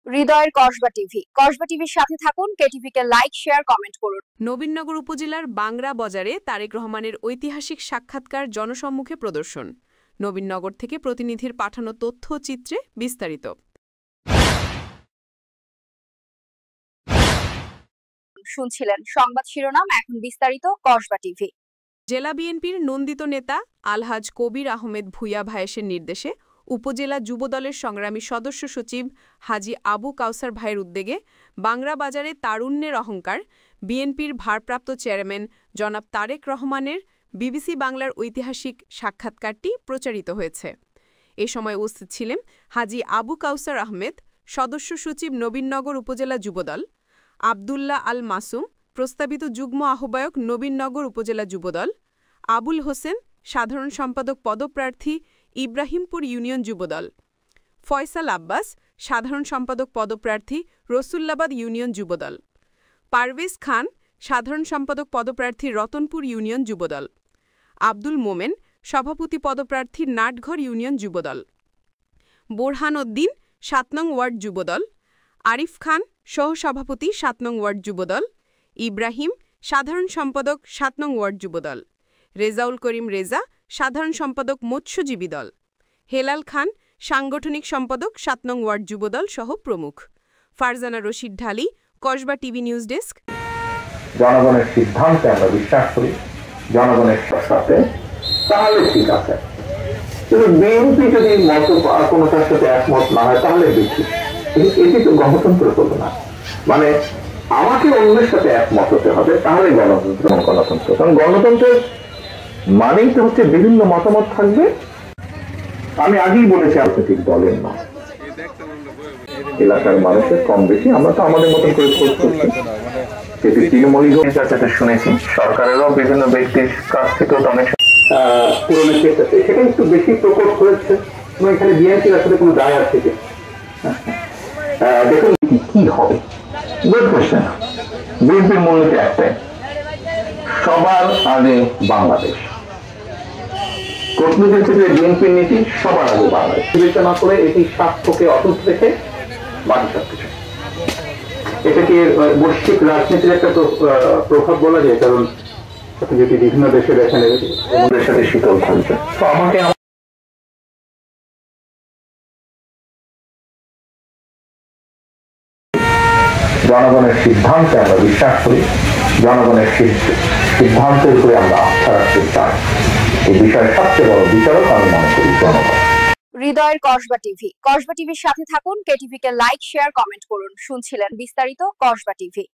হৃদয়ের কসবা টিভির সাথে থাকুন। কেটিভি কে লাইক, শেয়ার, কমেন্ট করুন। নবীনগর উপজেলার বাংরা বাজারে তারেক রহমানের ঐতিহাসিক সাক্ষাৎকার জনসম্মুখে প্রদর্শন। নবীনগর থেকে প্রতিনিধির পাঠানো তথ্য চিত্রে বিস্তারিত। শুনছিলেন সংবাদ শিরোনাম, এখন বিস্তারিত। কসবা টিভি। জেলা বিএনপির নন্দিত নেতা আলহাজ কবির আহমেদ ভূঁইয়া ভায়েসের নির্দেশে উপজেলা যুবদলের সংগ্রামী সদস্য সচিব হাজী আবু কাউসার ভাইয়ের উদ্যোগে বাংরা বাজারে তারুণ্যের অহংকার বিএনপির ভারপ্রাপ্ত চেয়ারম্যান জনাব তারেক রহমানের বিবিসি বাংলার ঐতিহাসিক সাক্ষাৎকারটি প্রচারিত হয়েছে। এ সময় উপস্থিত ছিলেন হাজী আবু কাউসার আহমেদ, সদস্য সচিব, নবীনগর উপজেলা যুবদল; আবদুল্লাহ আল মাসুম, প্রস্তাবিত যুগ্ম আহ্বায়ক, নবীনগর উপজেলা যুবদল; আবুল হোসেন, সাধারণ সম্পাদক পদপ্রার্থী, ইব্রাহিমপুর ইউনিয়ন যুবদল; ফয়সাল আব্বাস, সাধারণ সম্পাদক পদপ্রার্থী, রসুল্লাবাদ ইউনিয়ন যুবদল; পারভেজ খান, সাধারণ সম্পাদক পদপ্রার্থী, রতনপুর ইউনিয়ন যুবদল; আব্দুল মোমেন, সভাপতি পদপ্রার্থী, নাটঘর ইউনিয়ন যুবদল; বোরহান উদ্দিন, ৭ নং ওয়ার্ড যুবদল; আরিফ খান, সহসভাপতি, ৭ নং ওয়ার্ড যুবদল; ইব্রাহিম, সাধারণ সম্পাদক, ৭ নং ওয়ার্ড যুবদল; রেজাউল করিম রেজা, সাধারণ সম্পাদক, মৎস্যজীবী দল; হেলাল খান, সাংগঠনিক সম্পাদক, ৭ নং ওয়ার্ড যুবদল সহ প্রমুখ। ফারজানা রশিদ ঢালি, কসবা টিভি নিউজ ডেস্ক। জনগণের সিদ্ধান্তে আমরা বিশ্বাস করি, জনগণের সাথে, তাহলে ঠিক আছে। কিন্তু বিএনপি যদি কোনোটার সাথে একমত না হয় তাহলে দেখি এটি তো গণতন্ত্র হতো না। মানে আমাকে অন্যের সাথে একমত হতে হবে, তাহলে গণতন্ত্র। কারণ গণতন্ত্রের মানেই তো হচ্ছে বিভিন্ন মতামত থাকবে। আমি আগেই বলেছি রাজনৈতিক দলের না, এলাকার মানুষের কম বেশি আমরা তো আমাদের মতন করে করছি। তৃণমূলী কাছে শুনেছি, সরকারেরও বিভিন্ন ব্যক্তির কাছ থেকেও তো অনেক পুরনো কেস আছে, সেটা একটু বেশি প্রকট হয়েছে। এখানে বিএনপির আসলে কোনো দায় আছে কি? দেখুন কি হবে, গুড কোয়েশ্চেন। বিএনপির মূলনীতি একটাই, সবার আগে বাংলাদেশ। কূটনীতির ক্ষেত্রে বিএনপির নীতি সবার আগে বাংলাদেশ বিবেচনা করে এটি স্বার্থকে অটুট রেখে বাকি সবকিছু। এটাকে বৈশ্বিক রাজনীতির একটা প্রভাব বলা যায়, কারণ যদি বিভিন্ন দেশে দেখেন ওদের সাথে শীতল থাকবে। তো আমাকে জনগণের সিদ্ধান্তে আমরা বিশ্বাস করি, জনগণের সিদ্ধান্তের উপরে আমরা আস্থা রাখতে চাই। এই বিষয়ে সবচেয়ে বড় বিচারক আমি মনে করি জনগণ। হৃদয়ের কসবা টিভির সাথে থাকুন। কেটিভি কে লাইক, শেয়ার, কমেন্ট করুন। শুনছিলেন বিস্তারিত কসবা টিভি।